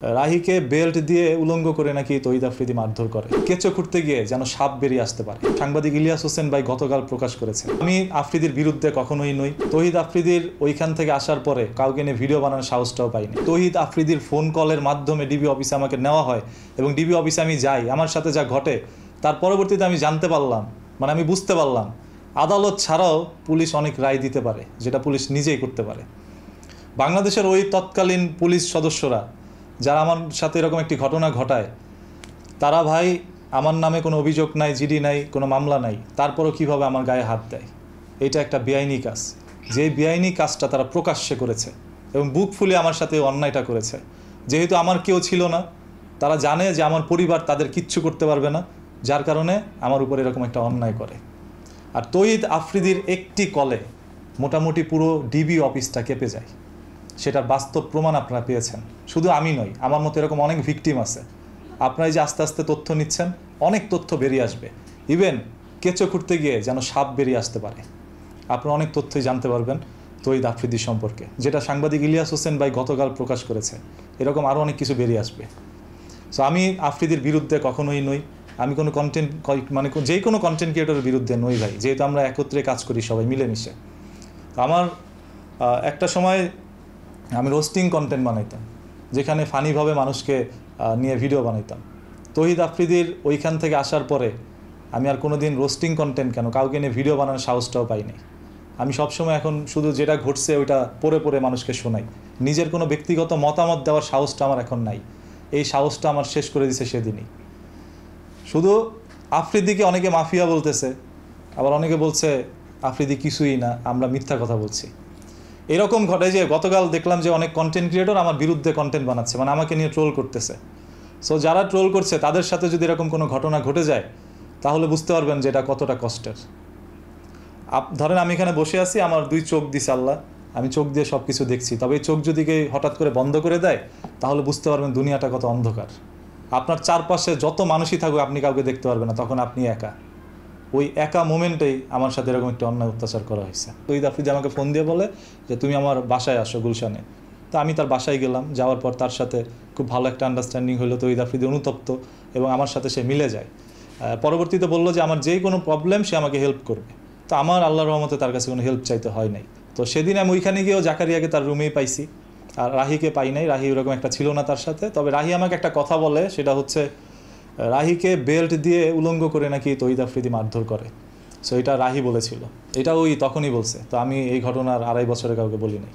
রাহিকে belt দিয়ে উলঙ্গ করে নাকি তহিদ আফ্রিদি মারধর করে, কেঁচো খুঁড়তে গিয়ে যেন সাপ বেরিয়ে আসতে পারে। সাংবাদিক ইলিয়াস হোসেন ভাই গতকাল প্রকাশ করেছে, আমি আফ্রিদির বিরুদ্ধে কখনোই নই। তহিদ আফ্রিদির ওইখান থেকে আসার পরে কাউকে নিয়ে ভিডিও বানানোর সাহসটাও পাইনি। তহিদ আফ্রিদির ফোন কলের মাধ্যমে ডিবি অফিসে আমাকে নেওয়া হয় এবং ডিবি অফিসে আমি যাই, আমার সাথে যা ঘটে তার পরবর্তীতে আমি জানতে পারলাম, আমি বুঝতে পারলাম আদালত ছাড়াও পুলিশ অনেক রায় দিতে পারে, যেটা পুলিশ নিজেই করতে পারে। বাংলাদেশের ওই তৎকালীন পুলিশ সদস্যরা যারা আমার সাথে এরকম একটি ঘটনা ঘটায়, তারা ভাই আমার নামে কোনো অভিযোগ নাই, জিডি নাই, কোনো মামলা নাই, তারপরও কিভাবে আমার গায়ে হাত দেয়। এটা একটা বেআইনি কাজ, যে বেআইনি কাজটা তারা প্রকাশ্যে করেছে এবং বুক ফুলে আমার সাথে অন্যায়টা করেছে। যেহেতু আমার কেউ ছিল না, তারা জানে যে আমার পরিবার তাদের কিচ্ছু করতে পারবে না, যার কারণে আমার উপর এরকম একটা অন্যায় করে। আর তহিদ আফ্রিদির একটি কলে মোটামুটি পুরো ডিবি অফিসটা কেঁপে যায়, সেটার বাস্তব প্রমাণ আপনারা পেয়েছেন। শুধু আমি নই, আমার মতো এরকম অনেক ভিকটিম আছে। আপনারা যে আস্তে আস্তে তথ্য নিচ্ছেন, অনেক তথ্য বেরিয়ে আসবে। ইভেন কেঁচো খুঁড়তে গিয়ে যেন সাপ বেরিয়ে আসতে পারে। আপনারা অনেক তথ্যই জানতে পারবেন তহিদ আফ্রিদি সম্পর্কে, যেটা সাংবাদিক ইলিয়াস হোসেন ভাই গতকাল প্রকাশ করেছে। এরকম আরও অনেক কিছু বেরিয়ে আসবে। সো আমি আফ্রিদির বিরুদ্ধে কখনোই নই, আমি কোনো কন্টেন্ট যে কোনো কন্টেন্ট ক্রিয়েটরের বিরুদ্ধে নই ভাই, যেহেতু আমরা একত্রে কাজ করি সবাই মিলেমিশে। আমার একটা সময় আমি রোস্টিং কন্টেন্ট বানাইতাম, যেখানে ফানিভাবে মানুষকে নিয়ে ভিডিও বানাইতাম। তহিদ আফ্রিদির ওইখান থেকে আসার পরে আমি আর কোনো দিন রোস্টিং কন্টেন্ট কেন, কাউকে নিয়ে ভিডিও বানানোর সাহসটাও পাইনি। আমি সবসময় এখন শুধু যেটা ঘটছে ওইটা পড়ে পড়ে মানুষকে শোনাই। নিজের কোনো ব্যক্তিগত মতামত দেওয়ার সাহসটা আমার এখন নাই। এই সাহসটা আমার শেষ করে দিছে সেদিনই। শুধু আফ্রিদিকে অনেকে মাফিয়া বলতেছে, আবার অনেকে বলছে আফ্রিদি কিছুই না, আমরা মিথ্যা কথা বলছি। এরকম ঘটে যে গতকাল দেখলাম যে অনেক কন্টেন্ট ক্রিয়েটর আমার বিরুদ্ধে কন্টেন্ট বানাচ্ছে, আমাকে নিয়ে ট্রোল করতেছে। সো যারা ট্রোল করছে তাদের সাথে যদি এরকম কোনো ঘটনা ঘটে যায়, তাহলে বুঝতে পারবেন যে এটা কতটা কষ্টের। ধরেন আমি এখানে বসে আছি, আমার দুই চোখ দিছে আল্লাহ, আমি চোখ দিয়ে সব কিছু দেখছি, তবে এই চোখ যদি হঠাৎ করে বন্ধ করে দেয়, তাহলে বুঝতে পারবেন দুনিয়াটা কত অন্ধকার। আপনার চারপাশে যত মানুষই থাকুক, আপনি কাউকে দেখতে পারবেন না, তখন আপনি একা। ওই একা মোমেন্টেই আমার সাথে এরকম একটা অন্যায় অত্যাচার করা হয়েছে। তহিদ আফ্রিদি আমাকে ফোন দিয়ে বলে যে তুমি আমার বাসায় আসো গুলশানে। তো আমি তার বাসায় গেলাম, যাওয়ার পর তার সাথে খুব ভালো একটা আন্ডারস্ট্যান্ডিং হলো। তহিদ আফ্রিদি অনুতপ্ত এবং আমার সাথে সে মিলে যায়। পরবর্তীতে বললো যে আমার যে কোনো প্রবলেম সে আমাকে হেল্প করবে। তো আমার আল্লাহর রহমতে তার কাছে কোনো হেল্প চাইতে হয় নাই। তো সেদিন আমি ওইখানে গিয়েও জাকারিয়াকে তার রুমেই পাইছি, আর রাহিকে পাই নাই। রাহি ওরকম একটা ছিল না তার সাথে। তবে রাহি আমাকে একটা কথা বলে, সেটা হচ্ছে রাহিকে বেল্ট দিয়ে উলঙ্গ করে নাকি তহিদ আফ্রিদি মারধর করে। সো এটা রাহি বলেছিল, এটা ওই তখনই বলছে। তো আমি এই ঘটনার 2.5 বছরে কাউকে বলি নাই।